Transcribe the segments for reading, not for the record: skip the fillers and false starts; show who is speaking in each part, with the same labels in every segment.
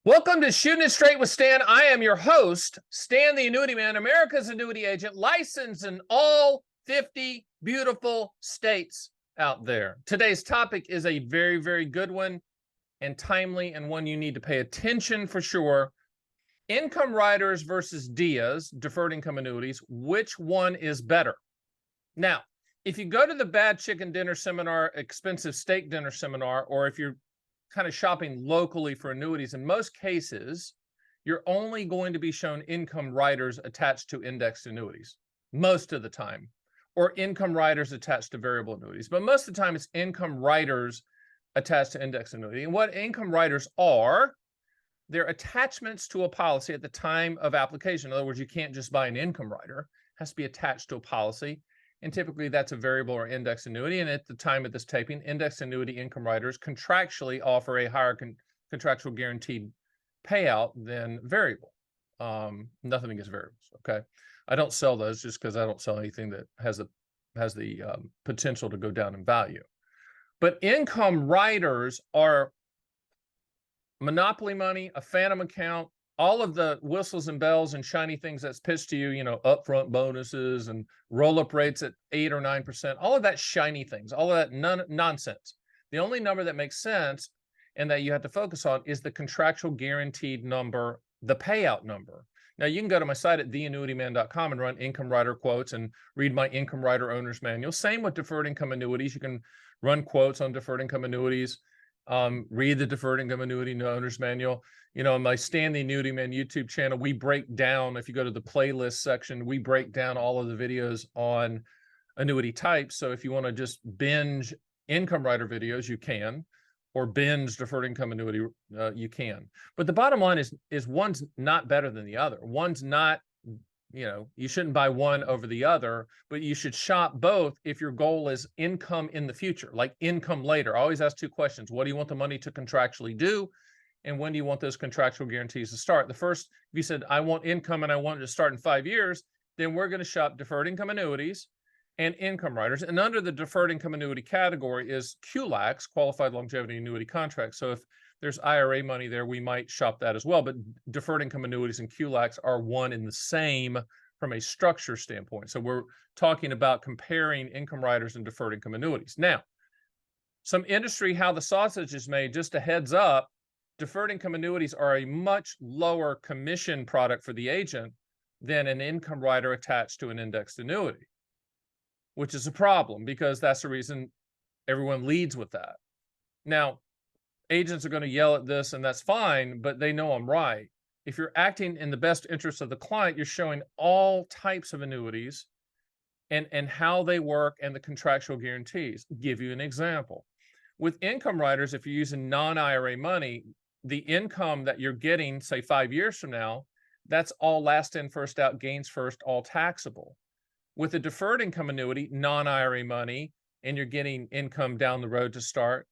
Speaker 1: Welcome to Shooting It Straight with Stan. I am your host, Stan the Annuity Man, America's annuity agent, licensed in all 50 beautiful states out there. Today's topic is a very, very good one and timely, and one you need to pay attention for sure. Income riders versus DIAs, deferred income annuities, which one is better? Now, if you go to the bad chicken dinner seminar, expensive steak dinner seminar, or if you're kind of shopping locally for annuities, in most cases, you're only going to be shown income riders attached to indexed annuities most of the time, or income riders attached to variable annuities. But most of the time, it's income riders attached to indexed annuity. And what income riders are, they're attachments to a policy at the time of application. In other words, you can't just buy an income rider. It has to be attached to a policy. And typically that's a variable or indexed annuity. And at the time of this taping, indexed annuity income riders contractually offer a higher contractual guaranteed payout than variable. Nothing against variables, okay? I don't sell those just because I don't sell anything that has the potential to go down in value. But income riders are monopoly money, a phantom account, all of the whistles and bells and shiny things that's pitched to you, you know, upfront bonuses and roll-up rates at 8 or 9%, all of that shiny things, all of that nonsense. The only number that makes sense and that you have to focus on is the contractual guaranteed number, the payout number. Now, you can go to my site at theannuityman.com and run income rider quotes and read my income rider owner's manual. Same with deferred income annuities. You can run quotes on deferred income annuities. Read the deferred income annuity owner's manual. You know, on my Stan the Annuity Man YouTube channel, we break down, if you go to the playlist section, we break down all of the videos on annuity types. So if you want to just binge income rider videos, you can, or binge deferred income annuity, you can. But the bottom line is one's not better than the other. One's not, you know, you shouldn't buy one over the other, but you should shop both if your goal is income in the future, like income later. I always ask two questions. What do you want the money to contractually do? And when do you want those contractual guarantees to start? The first, if you said, I want income and I want it to start in 5 years, then we're going to shop deferred income annuities and income riders. And under the deferred income annuity category is QLACs, qualified longevity annuity contracts. So if there's IRA money there, we might shop that as well. But deferred income annuities and QLACs are one and the same from a structure standpoint. So we're talking about comparing income riders and deferred income annuities. Now, some industry, how the sausage is made, just a heads up, deferred income annuities are a much lower commission product for the agent than an income rider attached to an indexed annuity, which is a problem because that's the reason everyone leads with that. Now, agents are going to yell at this, and that's fine, but they know I'm right. If you're acting in the best interest of the client, you're showing all types of annuities and how they work and the contractual guarantees. Give you an example. With income riders, if you're using non-IRA money, the income that you're getting, say 5 years from now, that's all last in, first out, gains first, all taxable. With a deferred income annuity, non-IRA money, and you're getting income down the road to start,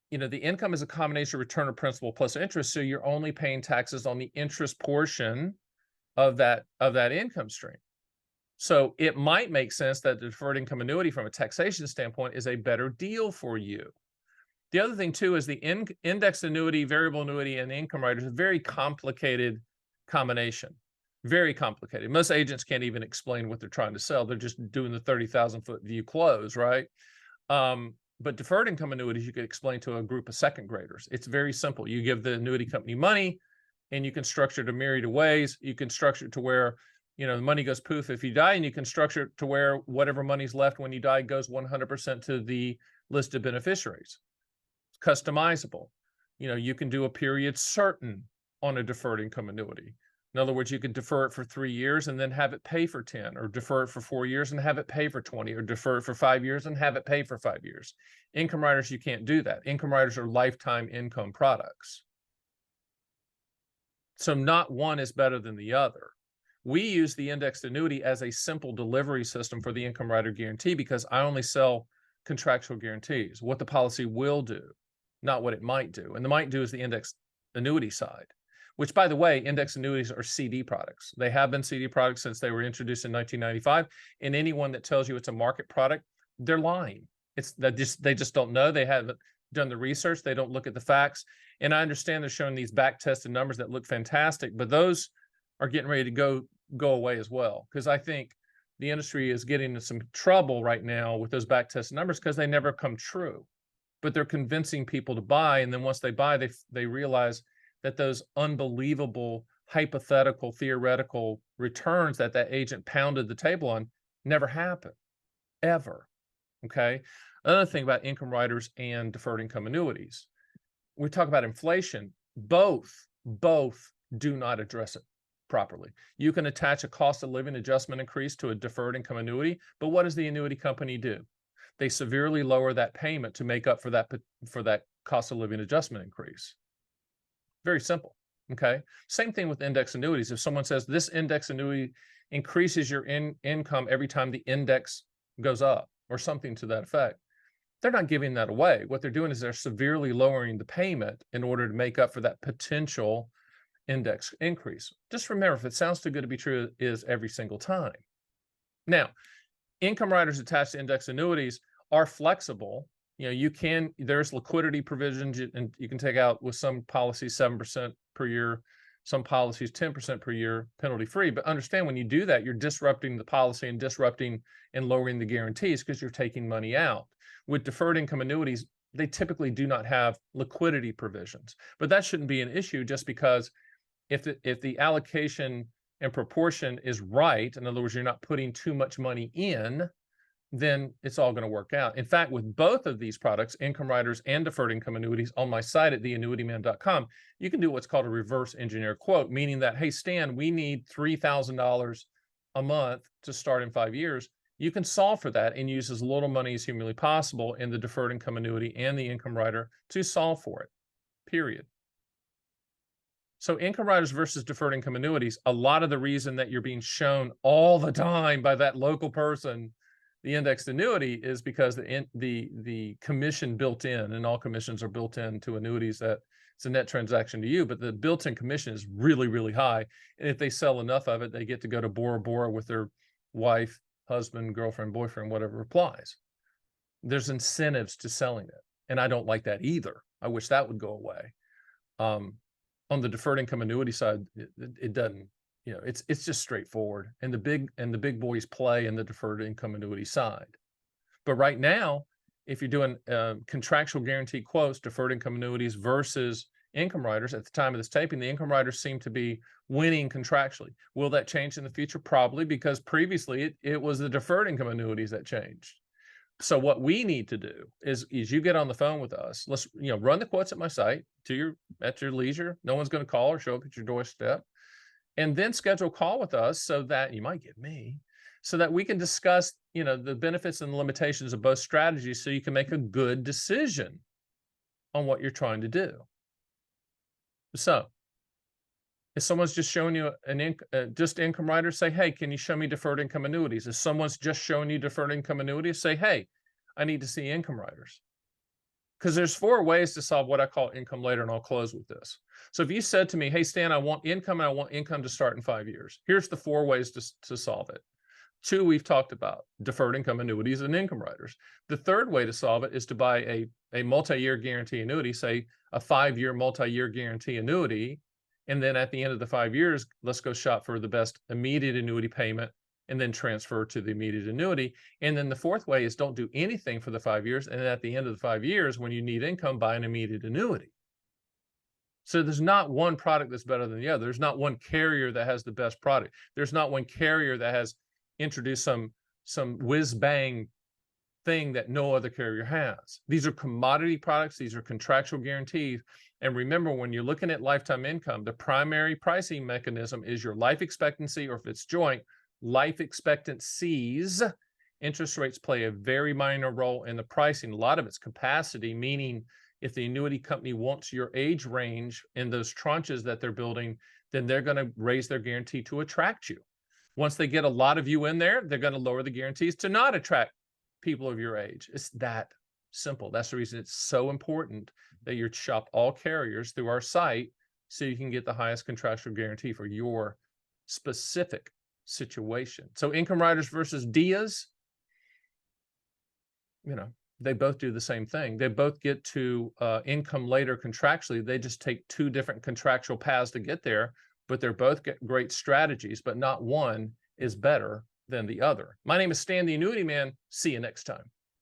Speaker 1: you know, the income is a combination of return of principal plus interest. So you're only paying taxes on the interest portion of that income stream. So it might make sense that the deferred income annuity from a taxation standpoint is a better deal for you. The other thing too is the indexed annuity, variable annuity, and income riders is a very complicated combination. Very complicated. Most agents can't even explain what they're trying to sell. They're just doing the 30,000-foot view close, right? But deferred income annuities, you could explain to a group of second graders. It's very simple. You give the annuity company money, and you can structure it a myriad of ways. You can structure it to where, you know, the money goes poof if you die, and you can structure it to where whatever money's left when you die goes 100% to the listed beneficiaries. It's customizable. You know, you can do a period certain on a deferred income annuity. In other words, you can defer it for 3 years and then have it pay for 10, or defer it for 4 years and have it pay for 20, or defer it for 5 years and have it pay for 5 years. Income riders, you can't do that. Income riders are lifetime income products. So not one is better than the other. We use the indexed annuity as a simple delivery system for the income rider guarantee because I only sell contractual guarantees, what the policy will do, not what it might do. And the might do is the indexed annuity side, which, by the way, indexed annuities are CD products. They have been CD products since they were introduced in 1995. And anyone that tells you it's a market product, they're lying. It's that they just don't know. They haven't done the research. They don't look at the facts. And I understand they're showing these back tested numbers that look fantastic, but those are getting ready to go away as well. Because I think the industry is getting into some trouble right now with those back tested numbers because they never come true. But they're convincing people to buy. And then once they buy, they realize that those unbelievable hypothetical theoretical returns that agent pounded the table on never happen, ever. Okay. Another thing about income riders and deferred income annuities, we talk about inflation. Both do not address it properly. You can attach a cost of living adjustment increase to a deferred income annuity, but what does the annuity company do? They severely lower that payment to make up for that cost of living adjustment increase. Very simple. Okay. Same thing with index annuities. If someone says this index annuity increases your income every time the index goes up or something to that effect, they're not giving that away. What they're doing is they're severely lowering the payment in order to make up for that potential index increase. Just remember, if it sounds too good to be true, it is every single time. Now, income riders attached to index annuities are flexible. You know, there's liquidity provisions, and you can take out with some policies 7% per year, some policies 10% per year, penalty free. But understand, when you do that, you're disrupting the policy and disrupting and lowering the guarantees because you're taking money out. With deferred income annuities, they typically do not have liquidity provisions, but that shouldn't be an issue just because if the allocation and proportion is right, in other words, you're not putting too much money in, then it's all going to work out. In fact, with both of these products, income riders and deferred income annuities, on my site at theannuityman.com, you can do what's called a reverse engineer quote, meaning that, hey, Stan, we need $3,000 a month to start in 5 years. You can solve for that and use as little money as humanly possible in the deferred income annuity and the income rider to solve for it, period. So income riders versus deferred income annuities, a lot of the reason that you're being shown all the time by that local person the indexed annuity is because the commission built in, and all commissions are built into annuities, that it's a net transaction to you, but the built-in commission is really, really high. And if they sell enough of it, they get to go to Bora Bora with their wife, husband, girlfriend, boyfriend, whatever applies. There's incentives to selling it. And I don't like that either. I wish that would go away. On the deferred income annuity side, it doesn't. You know, it's just straightforward, and the big boys play in the deferred income annuity side. But right now, if you're doing contractual guaranteed quotes, deferred income annuities versus income riders, at the time of this taping, the income riders seem to be winning contractually. Will that change in the future? Probably, because previously it was the deferred income annuities that changed. So what we need to do is you get on the phone with us. Let's run the quotes at my site at your leisure. No one's going to call or show up at your doorstep. And then schedule a call with us so that you might get me, so that we can discuss, the benefits and the limitations of both strategies so you can make a good decision on what you're trying to do. So if someone's just showing you just income riders, say, hey, can you show me deferred income annuities? If someone's just showing you deferred income annuities, say, hey, I need to see income riders. Because there's 4 ways to solve what I call income later, and I'll close with this. So if you said to me, hey, Stan, I want income, and I want income to start in 5 years. Here's the 4 ways to solve it. 2 we've talked about, deferred income annuities and income riders. The 3rd way to solve it is to buy a multi-year guarantee annuity, say a 5-year multi-year guarantee annuity. And then at the end of the 5 years, let's go shop for the best immediate annuity payment and then transfer to the immediate annuity. And then the 4th way is don't do anything for the 5 years. And at the end of the 5 years, when you need income, buy an immediate annuity. So there's not one product that's better than the other. There's not one carrier that has the best product. There's not one carrier that has introduced some whiz-bang thing that no other carrier has. These are commodity products. These are contractual guarantees. And remember, when you're looking at lifetime income, the primary pricing mechanism is your life expectancy, or if it's joint, life expectancies. Interest rates play a very minor role in the pricing. A lot of it's capacity, meaning if the annuity company wants your age range in those tranches that they're building, then they're going to raise their guarantee to attract you. Once they get a lot of you in there, they're going to lower the guarantees to not attract people of your age. It's that simple. That's the reason it's so important that you shop all carriers through our site so you can get the highest contractual guarantee for your specific situation. So income riders versus DIAs, they both do the same thing. They both get to income later contractually. They just take two different contractual paths to get there, but they're both great strategies, but not one is better than the other. My name is Stan the Annuity Man. See you next time.